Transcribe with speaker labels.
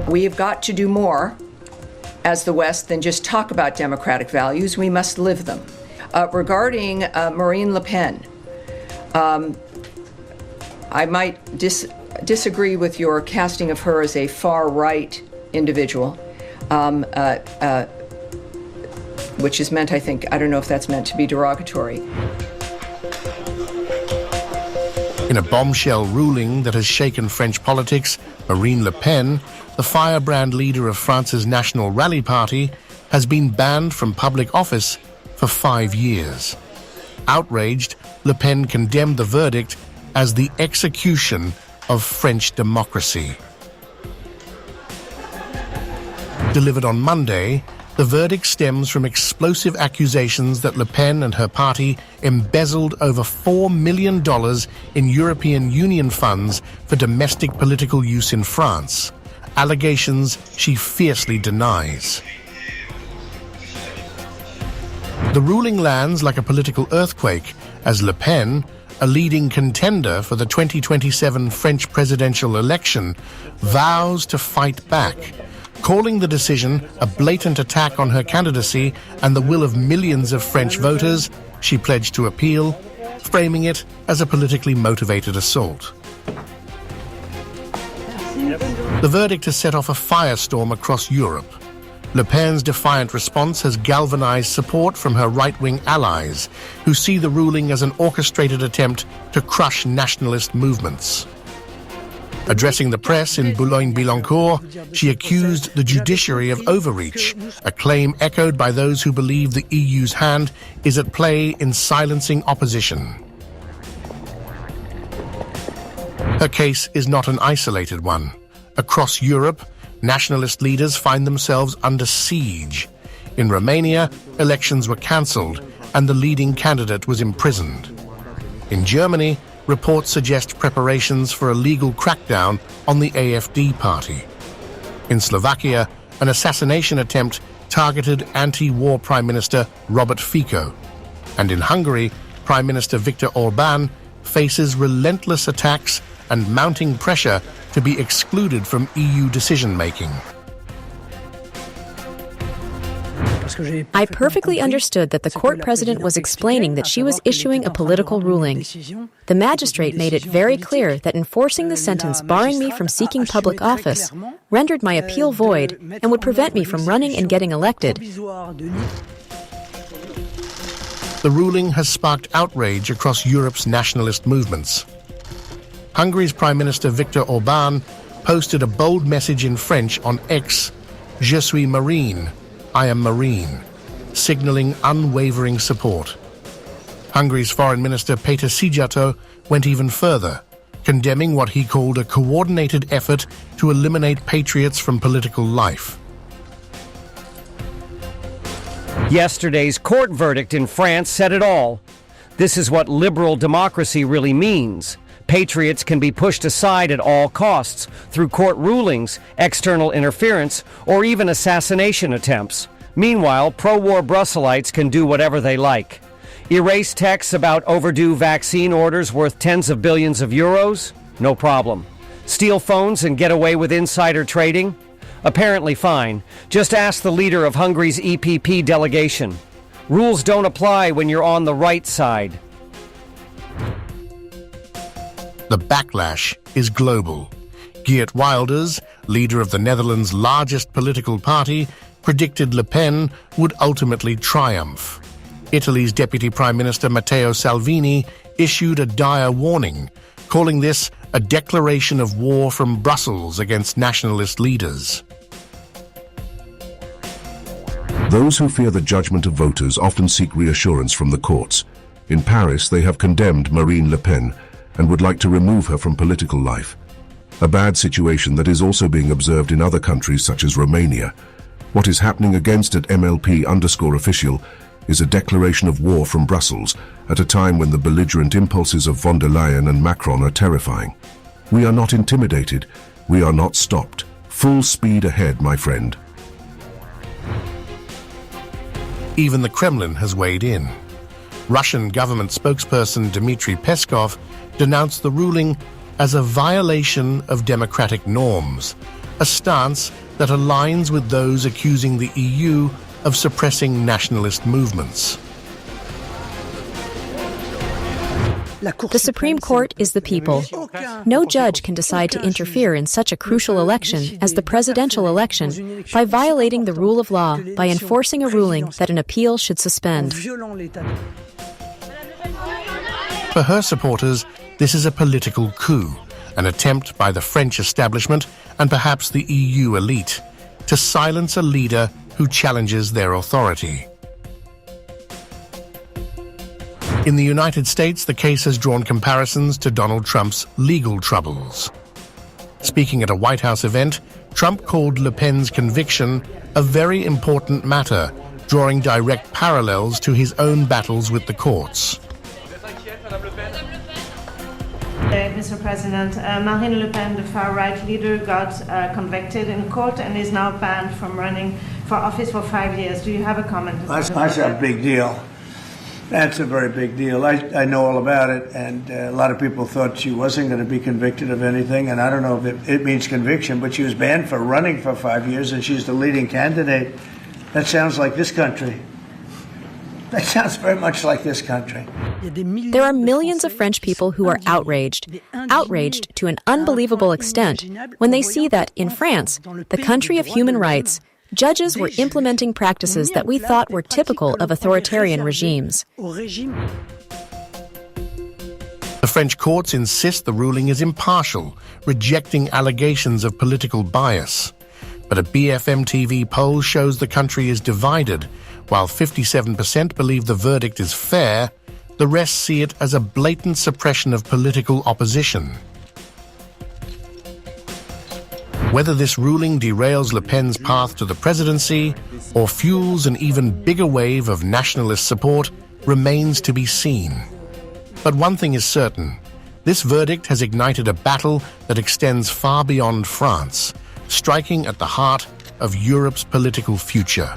Speaker 1: We have got to do more as the West than just talk about democratic values. We must live them. Regarding Marine Le Pen, I might disagree with your casting of her as a far-right individual, which is meant, I think, I don't know if that's meant to be derogatory.
Speaker 2: In a bombshell ruling that has shaken French politics, Marine Le Pen, the firebrand leader of France's National Rally Party, has been banned from public office for 5 years. Outraged, Le Pen condemned the verdict as the execution of French democracy. Delivered on Monday, the verdict stems from explosive accusations that Le Pen and her party embezzled over $4 million in European Union funds for domestic political use in France, allegations she fiercely denies. The ruling lands like a political earthquake as Le Pen, a leading contender for the 2027 French presidential election, vows to fight back, calling the decision a blatant attack on her candidacy and the will of millions of French voters. She pledged to appeal, framing it as a politically motivated assault. The verdict has set off a firestorm across Europe. Le Pen's defiant response has galvanized support from her right-wing allies, who see the ruling as an orchestrated attempt to crush nationalist movements. Addressing the press in Boulogne-Billancourt, she accused the judiciary of overreach, a claim echoed by those who believe the EU's hand is at play in silencing opposition. Her case is not an isolated one. Across Europe, nationalist leaders find themselves under siege. In Romania, elections were cancelled and the leading candidate was imprisoned. In Germany, reports suggest preparations for a legal crackdown on the AfD party. In Slovakia, an assassination attempt targeted anti-war Prime Minister Robert Fico. And in Hungary, Prime Minister Viktor Orbán faces relentless attacks and mounting pressure to be excluded from EU decision-making.
Speaker 3: I perfectly understood that the court president was explaining that she was issuing a political ruling. The magistrate made it very clear that enforcing the sentence barring me from seeking public office rendered my appeal void and would prevent me from running and getting elected.
Speaker 2: The ruling has sparked outrage across Europe's nationalist movements. Hungary's Prime Minister Viktor Orbán posted a bold message in French on X, "Je suis marine," I am marine, signaling unwavering support. Hungary's Foreign Minister Péter Szijjártó went even further, condemning what he called a coordinated effort to eliminate patriots from political life.
Speaker 4: Yesterday's court verdict in France said it all. This is what liberal democracy really means. Patriots can be pushed aside at all costs through court rulings, external interference, or even assassination attempts. Meanwhile, pro-war Brusselites can do whatever they like. Erase texts about overdue vaccine orders worth tens of billions of euros? No problem. Steal phones and get away with insider trading? Apparently fine. Just ask the leader of Hungary's EPP delegation. Rules don't apply when you're on the right side.
Speaker 2: The backlash is global. Geert Wilders, leader of the Netherlands' largest political party, predicted Le Pen would ultimately triumph. Italy's Deputy Prime Minister Matteo Salvini issued a dire warning, calling this a declaration of war from Brussels against nationalist leaders.
Speaker 5: Those who fear the judgment of voters often seek reassurance from the courts. In Paris, they have condemned Marine Le Pen and would like to remove her from political life. A bad situation that is also being observed in other countries such as Romania. What is happening against at MLP_official is a declaration of war from Brussels at a time when the belligerent impulses of von der Leyen and Macron are terrifying. We are not intimidated. We are not stopped. Full speed ahead, my friend.
Speaker 2: Even the Kremlin has weighed in. Russian government spokesperson Dmitry Peskov denounced the ruling as a violation of democratic norms, a stance that aligns with those accusing the EU of suppressing nationalist movements.
Speaker 3: The Supreme Court is the people. No judge can decide to interfere in such a crucial election as the presidential election by violating the rule of law by enforcing a ruling that an appeal should suspend.
Speaker 2: For her supporters, this is a political coup, an attempt by the French establishment and perhaps the EU elite to silence a leader who challenges their authority. In the United States, the case has drawn comparisons to Donald Trump's legal troubles. Speaking at a White House event, Trump called Le Pen's conviction a very important matter, drawing direct parallels to his own battles with the courts.
Speaker 6: Mr. President, Marine Le Pen, the far-right leader, got convicted in court and is now banned from running for office for 5 years. Do you have a comment?
Speaker 7: That's a big deal. That's a very big deal. I know all about it, and a lot of people thought she wasn't going to be convicted of anything, and I don't know if it means conviction, but she was banned for running for 5 years, and she's the leading candidate. That sounds like this country. That sounds very much like this country.
Speaker 3: There are millions of French people who are outraged to an unbelievable extent when they see that, in France, the country of human rights, judges were implementing practices that we thought were typical of authoritarian regimes.
Speaker 2: The French courts insist the ruling is impartial, rejecting allegations of political bias. But a BFM TV poll shows the country is divided. While 57% believe the verdict is fair, the rest see it as a blatant suppression of political opposition. Whether this ruling derails Le Pen's path to the presidency or fuels an even bigger wave of nationalist support remains to be seen. But one thing is certain, this verdict has ignited a battle that extends far beyond France, striking at the heart of Europe's political future.